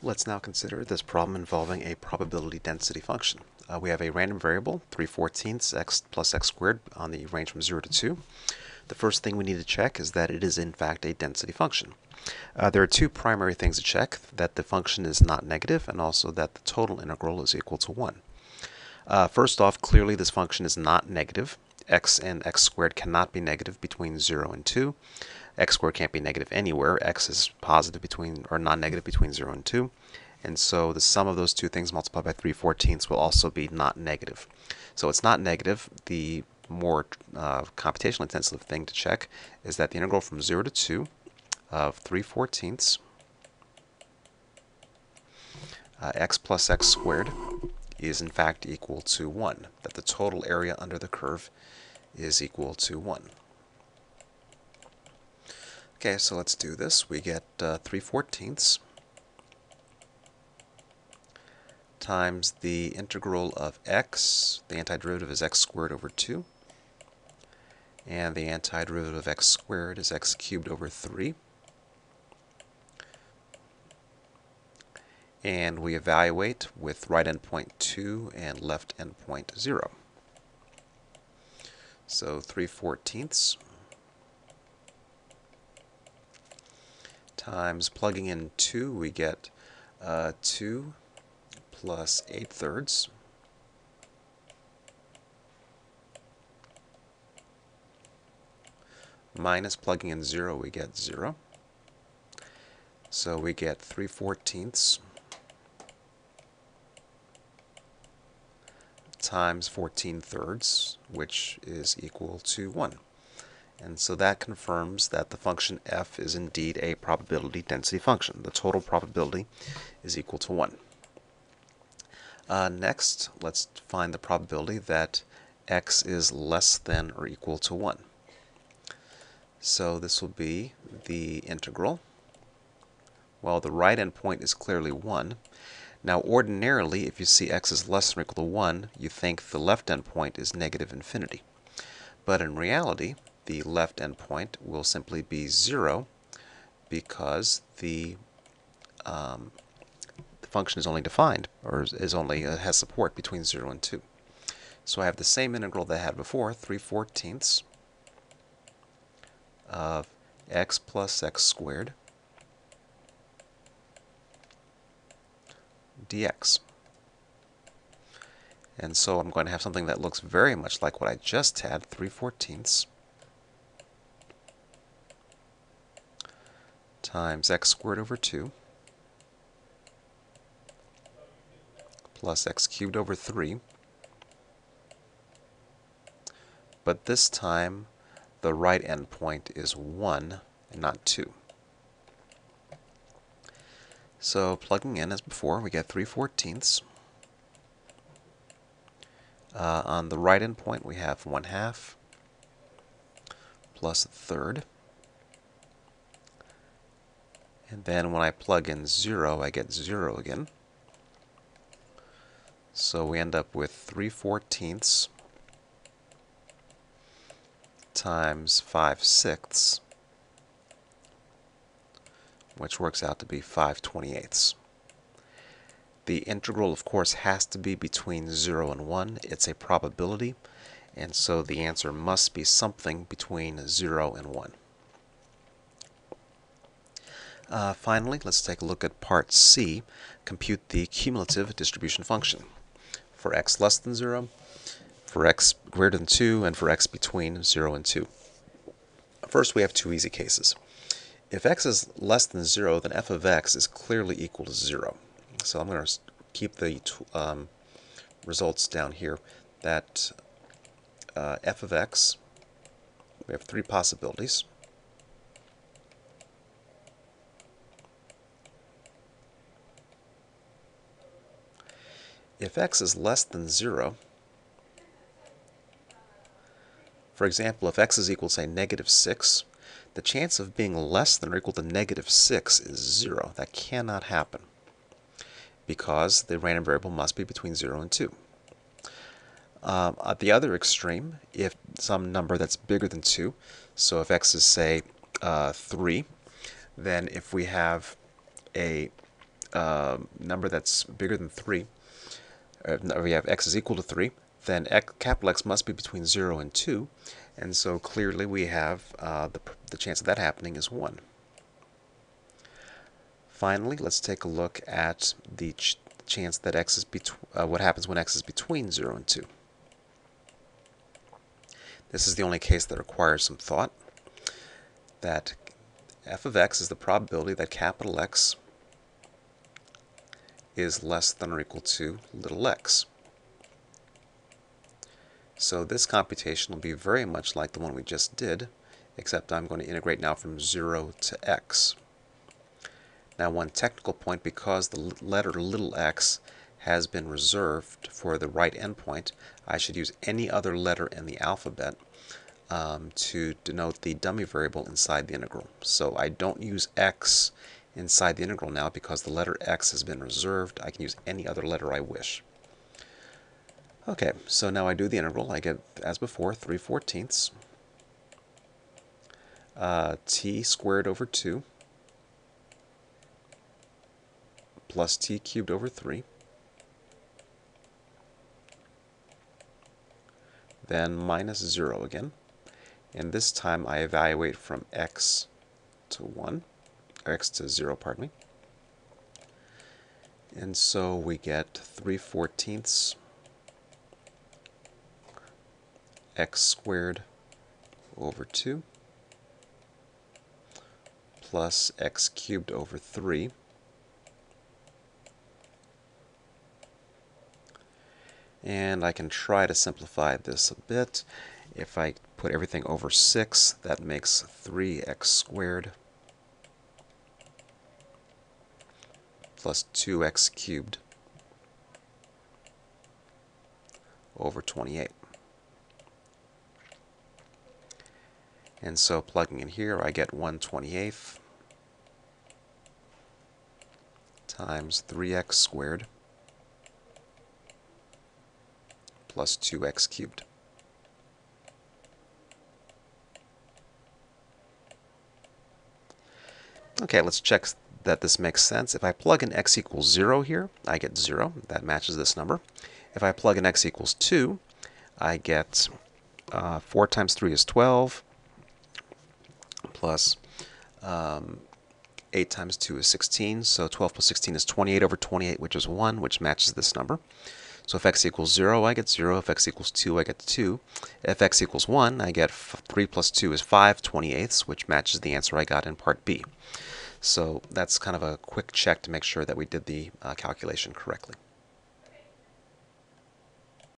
Let's now consider this problem involving a probability density function. We have a random variable, 3/14 x plus x squared on the range from 0 to 2. The first thing we need to check is that it is in fact a density function. There are two primary things to check, that the function is not negative and also that the total integral is equal to 1. First off, clearly this function is not negative. X and x squared cannot be negative between 0 and 2. X squared can't be negative anywhere. X is positive between, or non-negative between 0 and 2. And so the sum of those two things multiplied by 3/14 will also be not negative. So it's not negative. The more computationally intensive thing to check is that the integral from 0 to 2 of 3/14 x plus x squared is in fact equal to 1, that the total area under the curve is equal to 1. Okay, so let's do this. We get 3/14 times the integral of x, the antiderivative is x squared over 2, and the antiderivative of x squared is x cubed over 3. And we evaluate with right endpoint 2 and left endpoint 0. So 3/14 times plugging in 2, we get 2 plus 8/3 minus plugging in 0, we get 0. So we get 3/14 times 14/3, which is equal to 1. And so that confirms that the function f is indeed a probability density function. The total probability is equal to 1. Next, let's find the probability that x is less than or equal to 1. So this will be the integral. Well, the right endpoint is clearly 1. Now ordinarily, if you see x is less than or equal to 1, you think the left endpoint is negative infinity. But in reality, the left endpoint will simply be 0 because the function is only defined, or has support between 0 and 2. So I have the same integral that I had before, 3/14 of x plus x squared dx. And so I'm going to have something that looks very much like what I just had, 3/14 times x squared over 2 plus x cubed over 3. But this time the right endpoint is 1 and not 2. So plugging in as before, we get 3/14. On the right endpoint we have 1/2 plus 1/3. And then when I plug in 0, I get 0 again. So we end up with 3/14 times 5/6, which works out to be 5/28. The integral, of course, has to be between 0 and 1. It's a probability, and so the answer must be something between 0 and 1. Finally, let's take a look at part C, compute the cumulative distribution function for x less than 0, for x greater than 2, and for x between 0 and 2. First, we have two easy cases. If x is less than 0, then f of x is clearly equal to 0. So I'm going to keep the results down here, that f of x, we have three possibilities. If x is less than 0, for example, if x is equal to, say, -6, the chance of being less than or equal to -6 is 0. That cannot happen because the random variable must be between 0 and 2. At the other extreme, if some number that's bigger than 2, so if x is, say, 3, then if we have a number that's bigger than 3, we have x is equal to 3, then capital X must be between 0 and 2, and so clearly we have the chance of that happening is 1. Finally, let's take a look at the chance that x is what happens when x is between 0 and 2. This is the only case that requires some thought. That f of x is the probability that capital X is less than or equal to little x. So this computation will be very much like the one we just did, except I'm going to integrate now from 0 to x. Now one technical point, because the letter little x has been reserved for the right endpoint, I should use any other letter in the alphabet to denote the dummy variable inside the integral. So I don't use x inside the integral now because the letter x has been reserved. I can use any other letter I wish. Okay, so now I do the integral. I get, as before, 3/14 t squared over 2 plus t cubed over 3, then minus 0 again. And this time I evaluate from x to 1, or x to 0, pardon me. And so we get 3/14 x squared over 2 plus x cubed over 3. And I can try to simplify this a bit. If I put everything over 6, that makes 3x squared plus 2x cubed over 28. And so plugging in here, I get 1/28 times 3x squared plus 2x cubed. Okay, let's check that this makes sense. If I plug in x equals 0 here, I get 0. That matches this number. If I plug in x equals 2, I get 4 times 3 is 12, plus 8 times 2 is 16, so 12 plus 16 is 28 over 28, which is 1, which matches this number. So if x equals 0, I get 0. If x equals 2, I get 2. If x equals 1, I get 3 plus 2 is 5/28, which matches the answer I got in part B. So that's kind of a quick check to make sure that we did the calculation correctly.